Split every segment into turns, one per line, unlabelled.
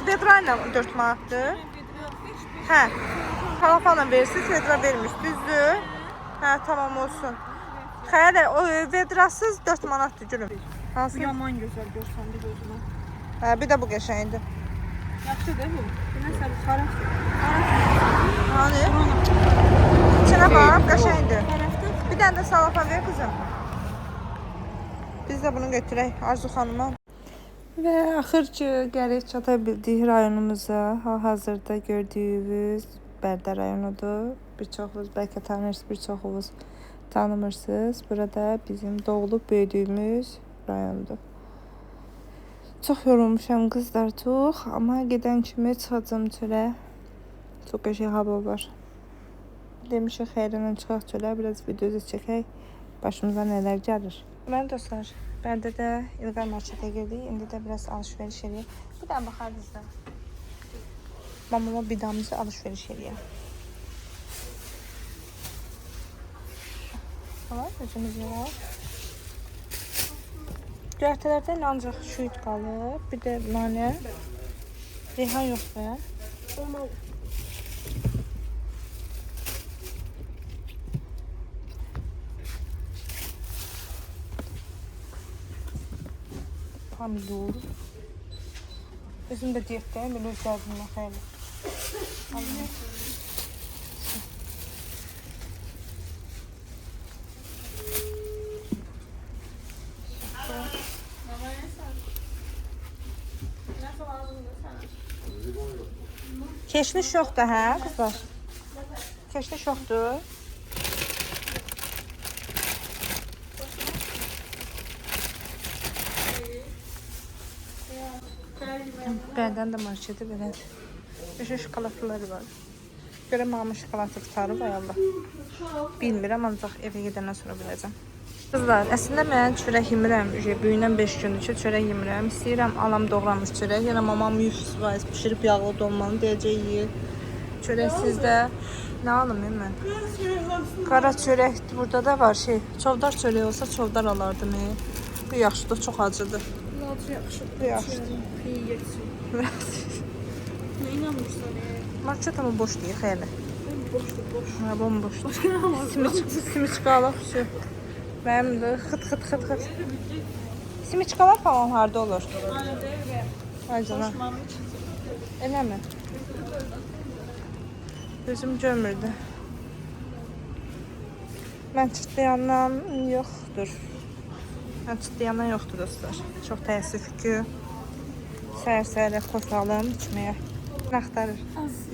vedra ilə 4 manatdır. Hə. Salafanla verirsiniz, vedra vermiş. Düzdür? Hə, tamam olsun. Xəyal o vedrasız 4 manatdır gülüm. Hansı?
Yaman gözəl görsəndi gözümə.
Hə, bir də bu qəşəngdir.
Yaxşı deyil mi? Nəsə bir xarab.
Hani? İçinə bax, qəşəngdir. Bir dənə də salafan ver qızım. Biz də bunu götürək Arzu xanıma. Və axır ki, gəlib çata bildik rayonumuza. Hal-hazırda gördüyünüz Bərdə rayonudur. Bir çoxunuz bəlkə tanırsınız, bir çoxunuz tanımırsınız. Burada bizim doğulub böyüdüyümüz rayondur. Çox yorulmuşam qızlar, çox. Amma gedən kimi çıxacam çölə. Çox qəşəng hava var. Demişik xeyrindən çıxaq çölə, biraz video çəkək. Başımıza nələr gəlir. Mən dostlar, Bərdədə İlqar marketə girdik. İndi də biraz alışveriş edək. Bir dənə baxardınız da. Mamama bir damızı alışveriş edək. Var, özümüz var. Göyərtələrdən ancaq şüyüd qalıb. Bir də nane. Reyhan yox be.
Olmalı.
Pomidor. Özüm də diyetdəyim, belə özlərimlə xeyli. Keşniş yoxdur, hə qızlar? Keşniş yoxdur. Bərdən də marketi belədir. Beşə şokolatları var. Görəm mamı şokolatı tutarıb, ay Allah. Bilmirəm, ancaq evə gedəndən sonra biləcəm. Qızlar, əslində mən çörək yemirəm. Büyünən 5 gündür ki, çörək yemirəm. İstəyirəm, alam doğramış çörək. Yəni mamam 100% pişirib yağlı dolmanı deyəcək yiyir. Çörək sizdə. Nə alım mən? Qara çörək burada da var şey. Çovdar çörək olsa çovdar alardım. Bu yaxşıdır, çox acıdır.
Yaxşıdır.
Bu yaxşıdır.
İyi geçsin. Nə inanmırsan?
Market ama boş deyil, xeyli.
Boşdur, boş.
Ha, bomboşdur. Simiçqalar şu. Mənim də xıt. Simiçqalar falan harda olur? Ay canım. Elə mi? Gözüm görmürdü. Mən çıtlayandan yoxdur. Mən çıtlayandan yoxdur dostlar. Çox təəssüf ki, səhər-səhərə qoşalım içməyə. Nə axtarır?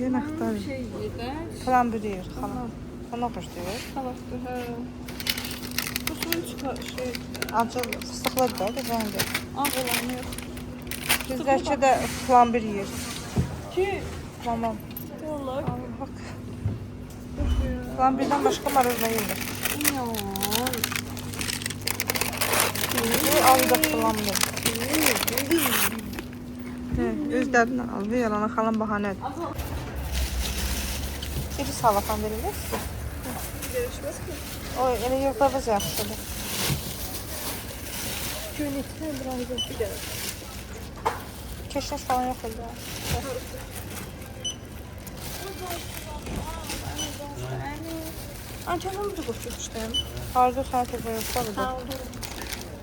Yenə axtarır.
Şey yedək.
Plan bir deyir, xalam. Ona xoş deyir.
Salatdır, hə. Bu suyun çıxar şey.
Acı fıstıqlıdır da, güzeldir.
Ağ olanı yox.
Bizdəki də plan bir yeyir.
Ki,
Mamam.
vallahi.
Al, bak. Plan birdən başqa maruzla yeyir. Al da plan bir. Özlərini al, bir yalana xalam bahanə edir. Bir salatan verilir size.
Görüşməz ki.
O, elə yurdavız yaxşıdır.
Gönetlər biraz bir də.
Keşniş falan yox idi.
Ancaqdan bir qoşulmuşdum.
Harda sənə tezə yoxsa
Sağ olun.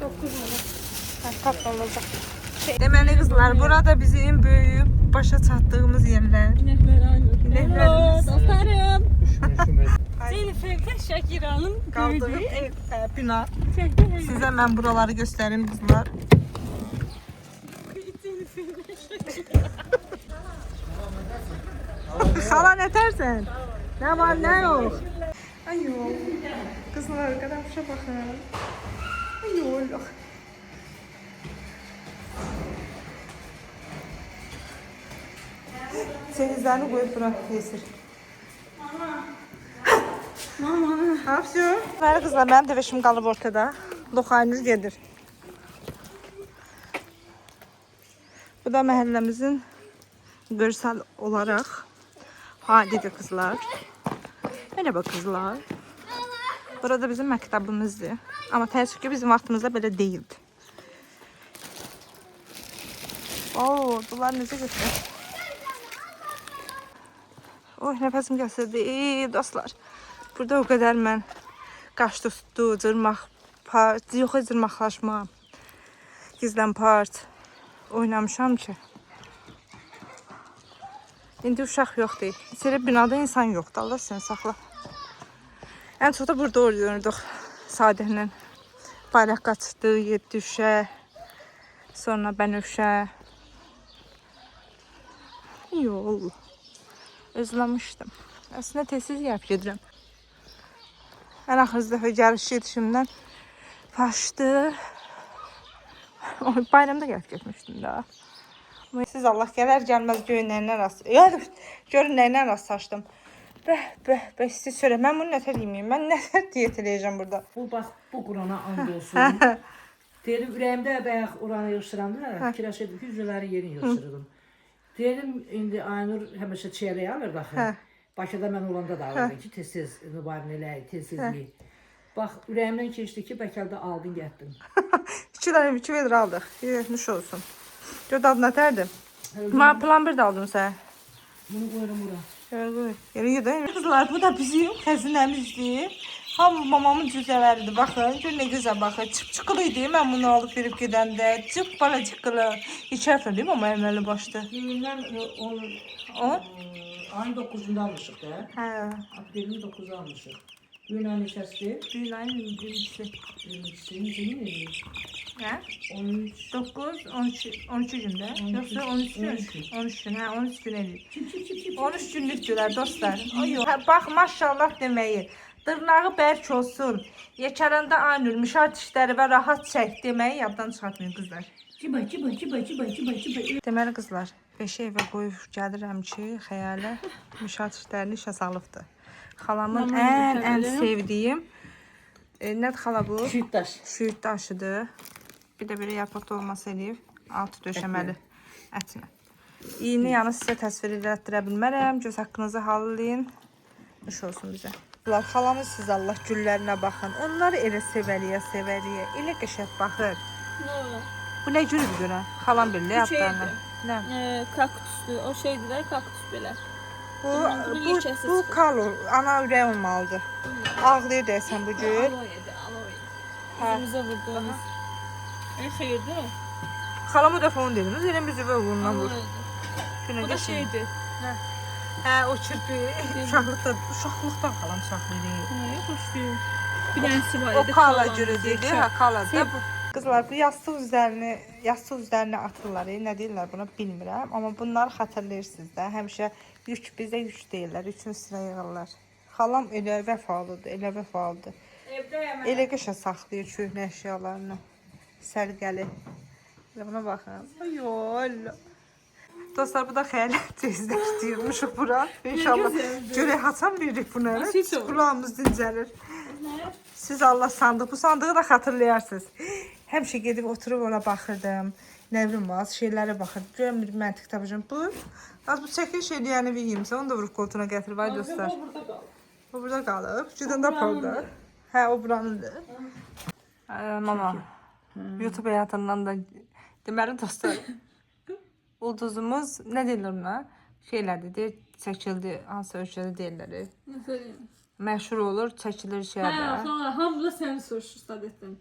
9 manat.
Tatlı olacaq. Deməli qızlar, burada bizim böyüyüb başa çatdığımız yerlər.
İnəklər aynı.
İnəklərimiz.
Dostlarım. Zeynifə Şakiranın
Qaldığı
gördüyü
ev bina.
Çəkdi.
Sizə mən buraları göstərim qızlar. Xala nə tərsən? Nə var, nə yox? Ay yox. Qızlar, qadafşa baxın. Ay yox. Çeyizlərini qoyub bura yesir.
Mama.
Afşu. Məli qızlar, mənim dəvəşim qalıb ortada. Loxaynız gedir. Bu da məhəlləmizin görsel olarak halidir kızlar. Merhaba kızlar. Burada bizim məktəbimizdir. Amma təəssüf ki bizim vaxtımızda belə değildi. Oo, bunlar necə götürür? Oy, nəfəsim kəsildi. Dostlar. Burada o qədər mən qaş tutdu, cırmaq part, yox cırmaqlaşma, gizlən part oynamışam ki. İndi uşaq yoxdur. İçeri binada insan yoxdur. Allah səni saxla. Ən çox da burada oynuyorduk. Sadihlə bayraq qaçdı, Yedüşə, sonra Bənövşə. Yol. Özləmişdim. Əslində tez-tez gəlib gedirəm. Ən axırıncı dəfə gəliş gedişimdən faşdı. Bayramda gəlib getmişdim də. Siz Allah gələr gəlməz görün nəyinə rast. Görün nəyinə rastlaşdım. Bəh, siz söyle. Mən bunu nətər yeməyim? Mən nətər diyet eləyəcəm burada?
Bu bax, bu Qurana and olsun. Dedim, ürəyimdə bayaq oranı yığışdıramda, fikirləşirdim ki, üzvləri yerini yığışdırdım. Dedim, indi Aynur həmişə çiyələyə alır baxı. Bakıda mən olanda da alırdım ki, tez-tez mübarin eləyik, tez-tez yiyik. Bax, ürəyimdən keçdi ki, bəkəldə aldın, gətdim.
2 vedrə aldıq. Yetmiş olsun. Gör dadı nətərdir? Mən plan 1 də aldım sənə.
Bunu qoyuram ora.
Yeri yedin. Kızlar, bu da bizim xəzinəmizdir. Hamı mamamın cüzələridir. Baxın, gör nə gözəl baxın. Çıp-çıqılı idi. Mən bunu alıb verib gedəndə. Cıp balacıqılı. İçərsən deyim amma əməli başdı.
Düyündən ayın 9'unda almışıq da.
Hə.
Aprelin 9'u almışıq. Düyün ayın neçəsidir?
Düyün ayın 20'si.
20'si. Necə mi?
Hə?
13.
9, 12 gündə. Yoxsa 13 gün? 13 gün, hə, 13 gün edir. 13 günlükdürlər dostlar. Bax, maşallah deməyi. Dırnağı bərk olsun. Yekərəndə Aynur, müşar dişləri və rahat çək deməyi yaddan çıxartmayın qızlar.
Ciba.
Deməli qızlar, 5 evə qoyub gəlirəm ki, xəyalə müşar dişlərini işə salıbdır. Xalamın ən sevdiyim nədir xala bu? Şüyüd daşıdır. Bir də belə yarpaq dolması eləyib. Altı döşəməli ətinə. İyini yanı sizə təsvir etdirə bilmərəm. Göz haqqınızı hallayın. Xoş olsun bizə. Xalamız siz Allah güllərinə baxın. Onları elə sevəliyə. Elə qəşəng baxır. Bu nə gülüdür görən? Xalam belə yaplarına. Nə?
Kaktuslu. O şeydir, kaktus belə.
Bu kalo. Ana ürək olmalıdır. Ağlayır deyəsən bu gül.
Aloe. Yüzümüzə vurduğumuz. Xeyirdir o.
Xalama dəfə onu dediniz. Elə müzüvə uğrundan vur.
Bu da şeydir.
Hə, o kirpi. Uşaqlıqdan xalam saxlayır.
Xoşdur. Bir dənəsi var idi.
O kala görüdür. Hə, kaladır. Qızlar, bu yastıq üzərinə atırlar. Nə deyirlər buna bilmirəm. Amma bunları xatırlayırsınız da. Həmişə yük bizə yük deyirlər. Üçün sıra yığırlar. Xalam elə vəfalıdır. Elə qəşəng saxlayır köhnə əşyalarını. Sərgəli. Buna baxın. Dostlar, bu da xəyalət tezləşdirmişik bura. İnşallah görək haçan veririk buna. Kulağımız dincəlir. Siz Allah sandıq. Bu sandığı da xatırlayarsınız. Həmişə gedib oturub ona baxırdım. Nə bilim, az şeylərə baxırdım. Görəm bir məntiq tapacağım. Bu çəkiliş eləyəni yiyimsə, onu da vurub qoltuğuna gətirib. Ay dostlar. O burada qalıb. Cüdən də pulda. Hə, o buranındır. Mama, YouTube həyatından da deməli dostlar. Ulduzumuz nə deyirlər ona? Şeylərdir, çəkildi, hansı ölkədə deyirlər. Məşhur olur, çəkilir şeylərdə.
Hə, hamıda səni soruşur Sadətdən.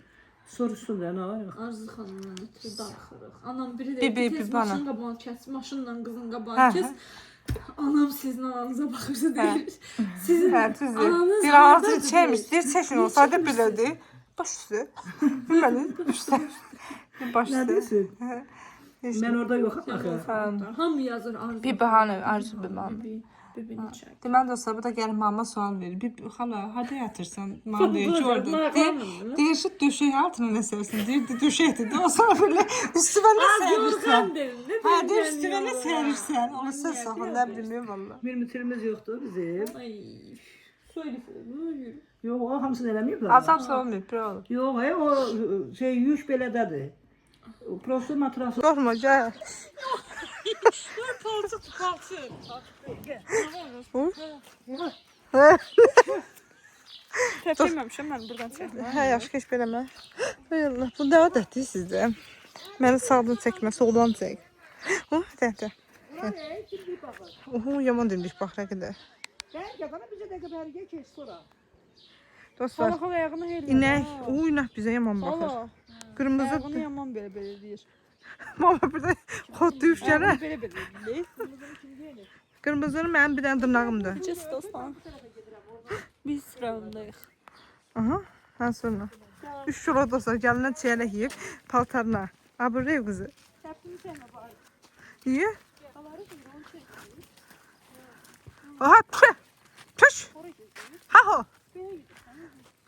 Soruşsun da nə var?
Arzu xanımdan ötürü darıxırıq. Anam biri
Bir
də tez maşın qabağını kəs, maşınla qızın qabağını kəs. Anam sizin ananıza baxırsa deyir. Sizin ananız
bir ağzı çəkmiş, deyir çəkin olsaydı belədir. Baş üstü. Bilmədin? Baş üstü.
Mən orada yoxam axı.
Hamı yazır Arzu.
Bir bahane, Arzu bir bahane.
Bir-birini çək.
Deməli dostlar, bu da gəlib mama sual verir. Xala, harada yatırsan? Mən deyir ki, orada. Deyir ki, döşək altına nə sərsin? Deyir, döşəkdir. O sonra belə üstüvə nə sərirsən? Hə, deyir, üstüvə nə sərirsən? Onu sən saxın, nə bilməyim valla.
Bir mütirimiz yoxdur bizim.
Ay, söyləyir.
Yox, o hamısını eləməyiblər.
Azam soğumuyub, bir olur.
Yox, o şey yük belədədir. Prosto matrası.
Qorxma, gəl.
Qalsın. Təpəməmişəm mən buradan çəkməm.
Hə, yaxşı keç beləmə. Ay Allah, bu nə adətdir sizdə? Məni sağdan çəkmə, soldan çək. Dəndə. Yaman dimdik bax, nə qədər.
Gel bana bize de belge geç sonra.
Dostlar,
Salak ayağını helal.
inek, o inek bizə yaman baxır.
Sala.
Qırmızı,
Ayağını yaman belə deyir.
mama bir də xod düşkənə.
Belə deyir.
Qırmızının mənim bir dənə dırnağımdır.
Just dostlar. Biz sıramdayıq.
Aha, ha sonra. 3 kilo dostlar, gəlinə çiyələk yiyib, paltarına. Ha, buraya qızı.
Təpini sənə var.
Niyə?
Aları kimi onu çək.
Oha, tüh, tüş. Ha ho.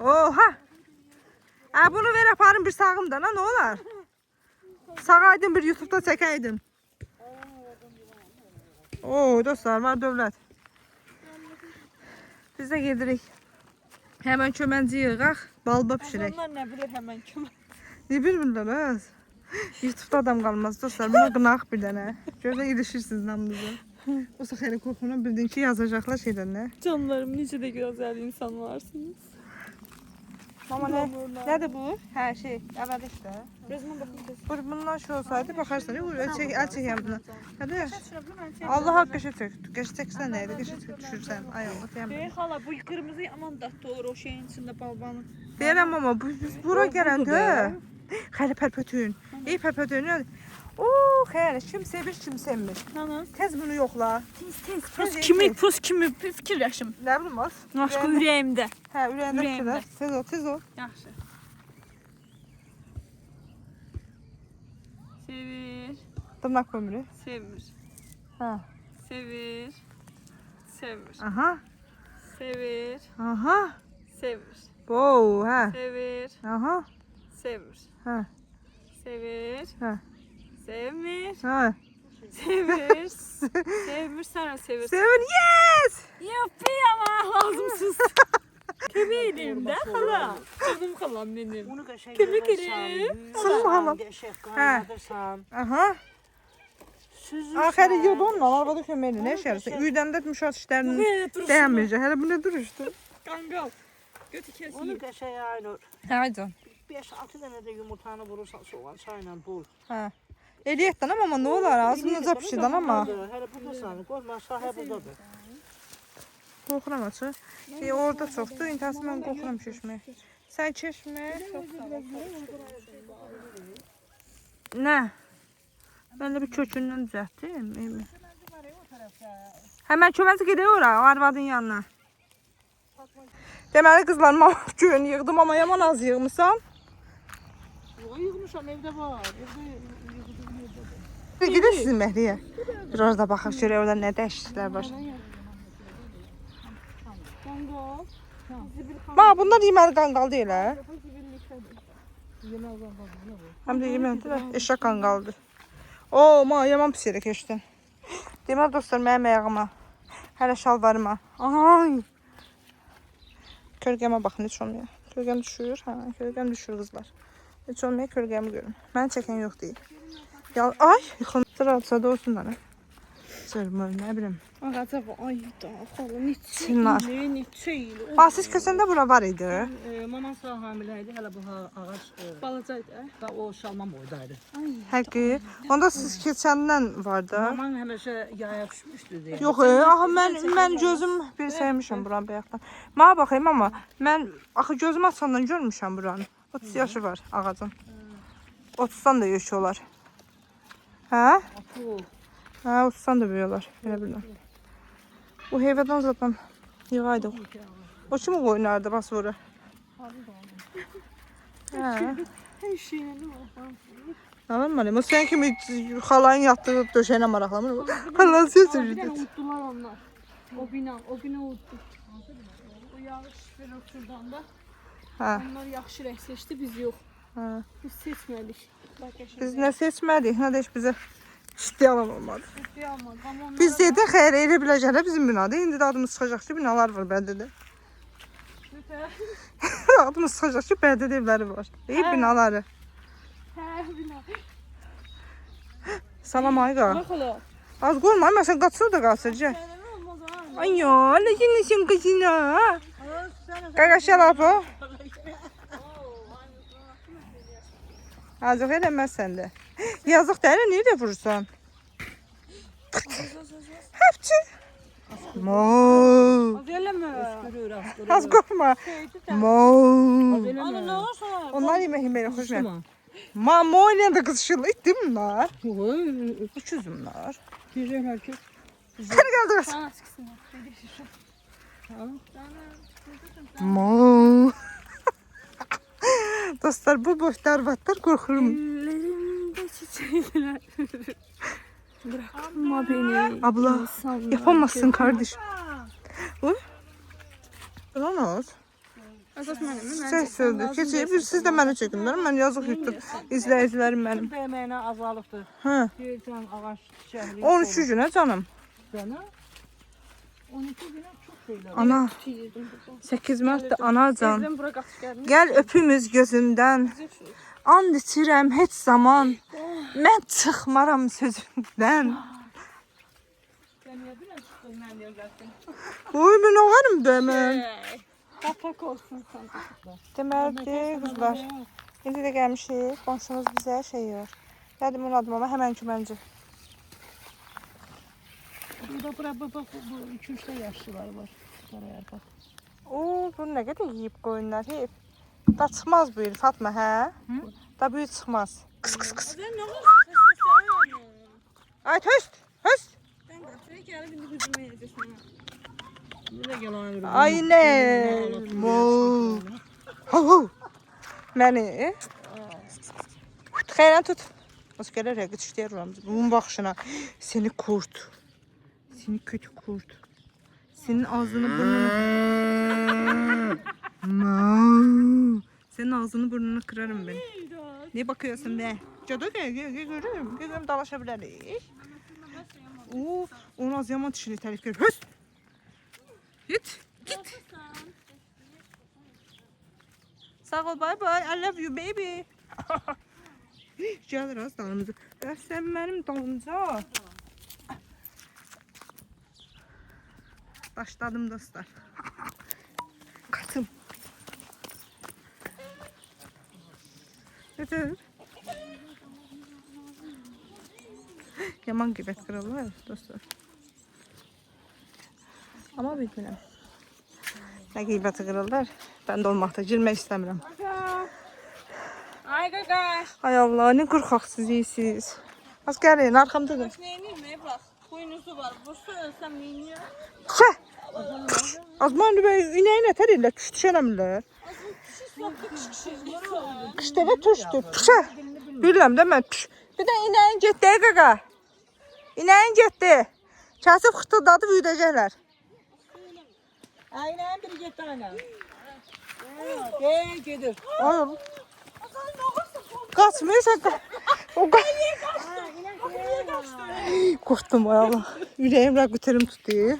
Oha. Ha, bunu ver aparım bir sağımda, ne olar? Sağaydım bir YouTube'da çəkəydim. Oo, dostlar, var dövlət. Biz də gedirik. Həmən kömənci yığaq, balba pişirək.
Onlar nə bilir həmən kimi.
Ne bilmirlər az. YouTube'da adam qalmaz dostlar. Buna qınaq bir dənə. Gözə ilişirsiniz namınızı. O sax elə qorxuna bildin ki, yazacaqlar şeydən nə?
Canlarım, necə də gözəl insanlarsınız.
Mama nədir bu? Hə şey, əvvəl işte.
Gözümə baxın.
Bundan şey olsaydı baxarsan, əl çəkəyəm buna. Hadi.
Allah.
Allah haqqı çək. Qəşə çəksən nə idi? Qəşə düşürsən. Ay Allah, deyəm.
Xala, bu qırmızı yaman dadlı olur o şeyin içində balbanın.
Deyirəm amma biz bura gələndə xəli pərpətün. Ey pərpətün. Oo, xeyr, kim sevir, kim sevmir.
Nana.
Tez bunu yoxla.
Tez. Pus kimi fikirləşim.
Nə bilim az.
Aşkın ürəyimdə.
Hə, ürəyində
Ürəyimdə.
fikirlər. Tez ol, tez ol.
Yaxşı. Sevir,
Dırnaq kömürü.
sevmir.
Hə.
Sevir, sevmir.
Aha.
Sevir,
Aha.
sevmir.
Wow, hə.
Sevir,
Aha.
sevmir.
Hə.
Sevir,
Hə.
sevmir.
Hə.
Sevir, sevmir, sonra sevir.
Sevin, yes!
Yapı ama lazımsız. Köpeğim de hala. Canım halam benim.
Onu qəşəng
Köpək
yığırsan,
elə.
Sınma halam.
qəşəng qaynadırsan.
Aha.
Süzürsən.
Axırı yıldı onunla, arvada köməklə nə işlərsən? Üydəndə müşahid işlərinin dəyənməyəcək. Hələ bu nə duruşdu?
Kangal. Götü
Onu
keseyim.
qəşəng Aynur.
Hə, can.
5-6 dənə də yumurtanı vurursan soğan çayla bul.
Hə. Eləyətdən amma nə olar? Ağzınıza pişirdən amma.
Hələ buradasan, qorxma, sahə buradadır.
Qorxuram açı. Orada çoxdur, intəhəsi mən qorxuram keçmək. Sən keçmək. Nə? Mən də bir kökündən düzəltdim. Həmən köməsi gedək ora, o arvadın yanına. Deməli qızlar, mama göyünü yığdım amma yaman az yığmışsan.
O yığmışam, evdə var.
Gedək sizin məhliyə. Bir orada baxaq, görək orada nə dəyişikliklər var.
Kangal.
Bax, bunlar yeməli qanqal deyil, hə? Həm də yeməlidir də, eşək qanqalıdır. Oo, yaman pis yerə keçdin. Deməli dostlar, mənim ayağıma, hələ şalvarıma. Ay! Kölgəmə baxın, heç olmuyor. Kölgəm düşür, hə, kölgəm düşür qızlar. Heç olmuyor, kölgəmi görün. Mən çəkən yox deyil. Ay, yıxılmışdır, alçada olsunlar, hə? Sırmır, nə bilim.
Ağaca bu ay da xala neçə
Çınlar.
il, neçə il.
Bax, siz kösəndə bura var idi.
Maman sağ hamilə idi, hələ bu ağac
Balacaydı.
o şalman boydaydı.
Həqiqi. Onda siz keçəndən var da.
Maman həmişə yaya düşmüşdü deyə.
Yox, axı mən gözüm bir sevmişəm buranı bayaqdan. Mənə baxayım amma mən axı gözüm açandan görmüşəm buranı. 30 yaşı var ağacın. 30-dan da yaşı olar. Hə? Hə, 30-dan da böyük olar. Belə bilməm. Bu heyvadan zaten yığaydıq. O kimi oynardı bax sonra. Hə.
Hər şeyini var.
Anlamadım. O sen kimi xalayın yatdığı döşəyinə maraqlamır. Xalan
Bir
sözürdü.
dənə utdular onlar. O bina utdu. O yağış verir şuradan da.
Hə.
Onlar yaxşı rəng seçdi, biz yox.
Hə.
Biz seçmədik.
Biz nə seçmədik, nə də heç bizə ciddi alan olmadı.
Biz
Biz dedik xeyr elə biləcəklər bizim binada. İndi də adımız çıxacaq ki, binalar var Bərdədə. Adımız çıxacaq ki, Bərdədə evləri var. Binaları.
Hə, bina.
Salam ayqa.
Bax ola.
Az qoyma, məsələn qaçır da qaçır. Gəl.
Sənə olmaz ha.
Ay ya, nəsin qızına? Qaqaşa lapı. Azıq eləməz səndə. Yazıq dəri niyə də vurursan? Həpçi. Mo. Mo. Az korkma. Mo.
Ana ne olsa?
Onlar yemeği hoşuma. Mo ile de kızışırlı değil mi bunlar? Üçüz bunlar.
Güzel erkek.
Seni geldir.
Sana sıksın.
Mo. Dostlar bu boşlar vatlar korkurum.
Ellerimde çiçekler. Bırakma beni.
Abla
insanlar
yapamazsın kardeşim. Uy. Lan olsun.
Əsas mənim.
Ses söyledi. Keçib siz də mənə çəkin. Mən yazıq yutdum. İzləyicilərim mənim.
Emeğine azalıktır.
Hə.
Bir tane ağaç çiçekli.
13 günə canım.
Sana 12 güne çok şeyler.
Ana 8 Mart'da anacan.
Bizden bura qaçıb gəldim.
Gəl öpümüz gözündən. And içirəm heç zaman. Mən çıxmaram sözündən. Oy mən ağarım deməm.
Qapak olsun sən.
Deməli qızlar. İndi də gəlmişik. Qonşumuz bizə şey yor. Dedim onu adım ama hemen ki məncə.
Burada bak bu 2-3 de yaşlılar var. Oraya bak.
Oo, bu nə qədər yeyib qoyunlar hep. Da çıxmaz bu il Fatma, hə? Da bu il çıxmaz. Qıs qıs qıs.
Sən nə olsun?
Ay höst, höst.
Sən qaçır gəlib indi hücum edəcəksən.
Yine gel aynı.
Ay nə? Mo. Ho. Məni. Xeyrən tut. Nasıl gələr rəqət işləyər oramız. Bunun baxışına. Seni kurt. Seni kötü kurt. Senin ağzını burnunu. Mo. Senin ağzını burnunu kırarım ben. Ne bakıyorsun be? Cadı görürüm. Görürüm dalaşabiliriz. Oo, onu az yaman dişini tərif görür. Höst. Git. Git. Sağ ol, bye bye. I love you baby. Gəlir az dalımızı. Sən mənim dalımca. Başladım dostlar. Katım. Yeter. Yaman qeybət qırırlar dostlar. Ama bilmirəm. Nə qeybəti qırırlar. Ben de olmaqda girmək istəmirəm.
Ay qaqaş.
Ay Allah, ne qorxaqsız iyisiniz. Az gəlin, arxamdadır.
Neyniyim bax. Boynuzu var. Bursa ölsəm neyniyim?
Çə! Azman bəy, inəyi nətər elə düşənəmlər. Qışdələ düşdü. Çə! Bilirəm də mən düş. Bir də inəyin getdi, qaqa. İnəyin getdi. Kəsib xıtıldadı, büyüdəcəklər.
Aynen biri gitti aynen. Gelir.
Ay Allah. Kaçmıyorsan o korktum ay Allah. Yüreğimle güterim tutuyor.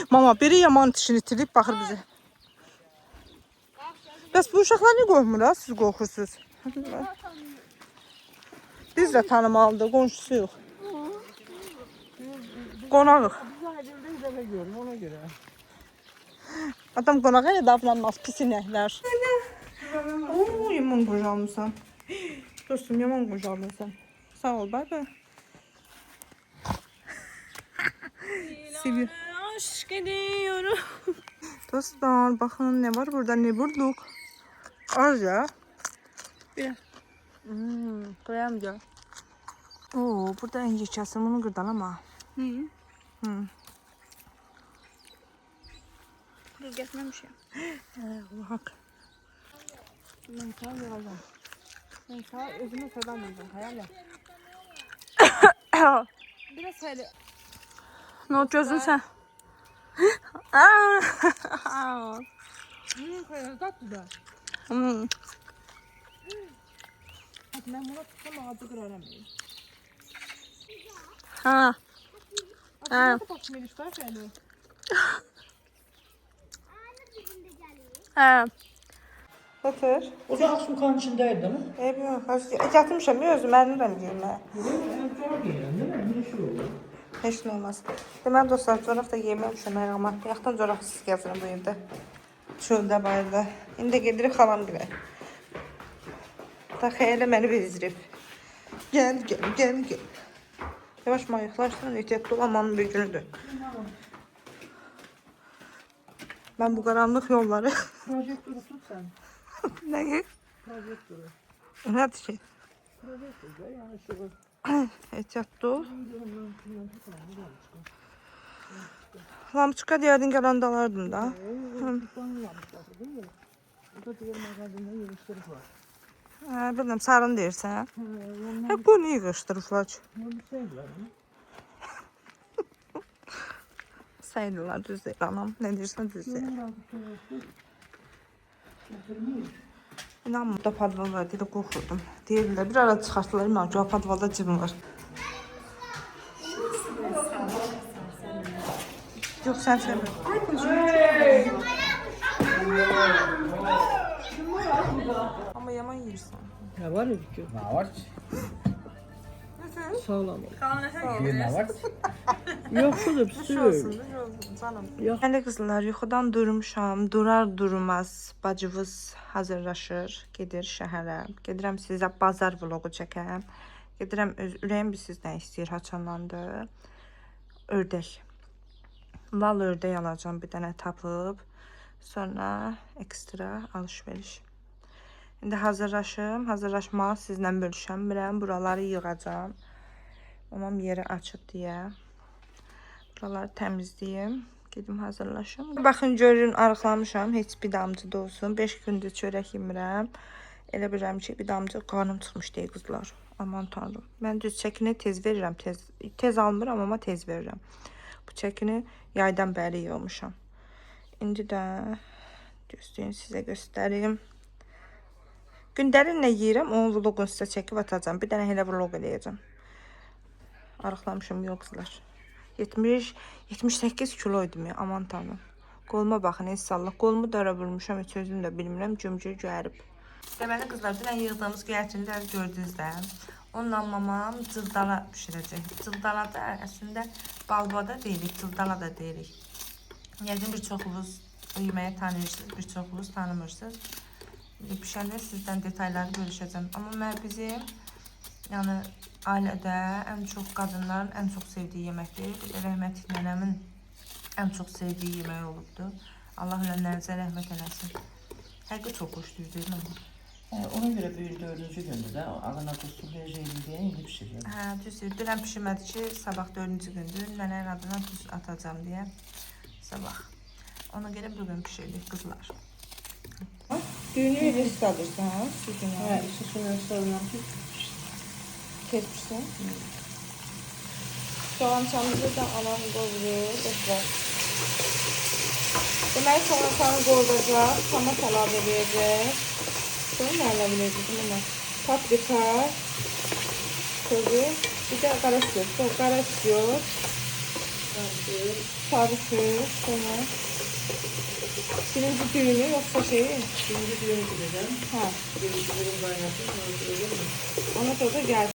Mama biri yaman dişini itirip bakır bize. Bəs bu uşaqlar niyə qoymur? Siz qorxursunuz. Biz də tanımalıdır, qonşusu yox. Qonağıq.
Ona göre.
Adam qonağa elə davranmaz, pis inəklər. Oo, yaman qocalmısan. Dostum, yaman qocalmısan. Sağ ol, bay bay. Seviyor.
Aşk ediyorum.
Dostlar, bakın ne var burada, ne bulduk. Az ya.
Biraz.
Koyamayacağım. Oo, burada en geçersin, bunu kırdan ama.
Hı.
Hı.
Dur getməmişəm.
Bak.
Ben sağ yazdım. Ben sağ özüme söylemedim. Hayal yap.
Biraz hələ.
Ne oldu gözün sen?
Tatlı da. Bak ben buna tutsam ağzı kırarım.
Ha. Ha.
Bak Melis kaç yani.
Ha. Otur.
O da Aksukan içindeydi değil mi?
Yok, yatmışam, özüm əlinirəm yeyimə.
Çok iyi değil mi? Bir şey oldu.
Heç nə olmaz. Deməli dostlar, coraq da yeməmişəm ayağıma. Yaxdan coraqsız gəzirəm bu evdə. Çöldə, bayırda. İndi gedirik xalam gilə. Da xəyələ məni bezdirib. Gəl. Yavaş mayıqlarsan ehtiyatlı ol, amanın bir günüdür. Ben bu qaranlıq yolları...
Projektörü tut sen.
Nəyi?
Projektörü.
Nədir ki?
Projektörü yani şu
Ehtiyatlı ol. Lamçıqa deyərdin gələn dalardın da.
Burada diğer magazinden yürüyüşleri var.
Bilmem, sarın deyirsən. Hep bunu yığışdırıblar ki.
Bunu sevdiler mi?
Saydılar, düz deyil anam. Ne deyirsən düz deyil. İnanmı da padval var deyə qorxurdum. Deyirlər, bir ara çıxartdılar, mən ki, o padvalda cibim var. Yox, sən sevmir. Amma yaman yeyirsən.
Ne var öyle ki?
Ne var ki?
Sağlam ol.
Bir ne var ki?
Yoksa da bir
Olsun,
sürü.
olsun canım.
Yox.
Mən də qızlar yuxudan durmuşam. Durar durmaz bacımız hazırlaşır, gedir şəhərə. Gedirəm sizə bazar vlogu çəkəm. Gedirəm ürəyim bir sizdən istəyir haçanlandı. Ördək. Lal ördək alacağam bir dənə tapıb. Sonra ekstra alışveriş. İndi hazırlaşım. Hazırlaşmağı sizlə bölüşəmirəm. Buraları yığacağam. Mamam yeri açıb deyə. Buraları təmizləyim. Gedim hazırlaşım. Baxın görün arıqlamışam. Heç bir damcı da olsun. 5 gündür çörək yemirəm. Elə bilirəm ki, bir damcı qarnım çıxmış deyə qızlar. Aman tanrım. Mən düz çəkini tez verirəm. Tez almıram amma tez verirəm. Bu çəkini yaydan bəri yığmışam. İndi də gözləyin sizə göstərim. Gündəlik nə yeyirəm, onun vloqunu sizə çəkib atacağım. Bir dənə elə vloq eləyəcəm. Arıqlamışım yoxsuzlar. 78 kiloydum ya, aman tanrım. Qoluma baxın, inşallah. Qolumu da ara vurmuşam, heç özüm də bilmirəm, cümcür gərib. Deməli qızlar, dünən yığdığımız göyərçinləri gördünüz də. Onunla mamam cıldala pişirəcək. Cıldala da əslində balbada deyirik, cıldala da deyirik. Yəqin bir çoxunuz bu yeməyi tanıyırsınız, bir çoxunuz tanımırsınız. Pişəndə sizdən detalları bölüşəcəm. Amma bizim yəni ailədə ən çox qadınların ən çox sevdiyi yeməkdir. Rəhmətli nənəmin ən çox sevdiyi yemək olubdu. Allah ölənlərinizə rəhmət eləsin. Həqiqi çox xoşdur, deyil mi?
Ona göre büyük 4. gündü de adına tuzlu vereceğim diye indi pişiriyorum.
Hə, düzdür. Dünən pişirmədi ki, sabah 4-cü gündür. Nənənin adına tuz atacağım deyə. Sabah. Ona görə bugün pişirdik qızlar. Düyünü elə istədirsən, ha? Sütünü.
Hə, sütünü soruyorum ki.
Tez pişsin. Soğançamızı da anam qovurur. Qızlar. Deməli, soğançanı qovuracaq. Tomat əlavə edəcək. Sonra nə əlavə edəcək? Ona paprika, tozu, bir də qara süt. Qara süt, sarı süt, sonra birinci düyünü yoxsa şeyi?
Birinci düğünü gideceğim.
Hə.
Birinci düğünü kaynatayım.
Ona sonra gəl.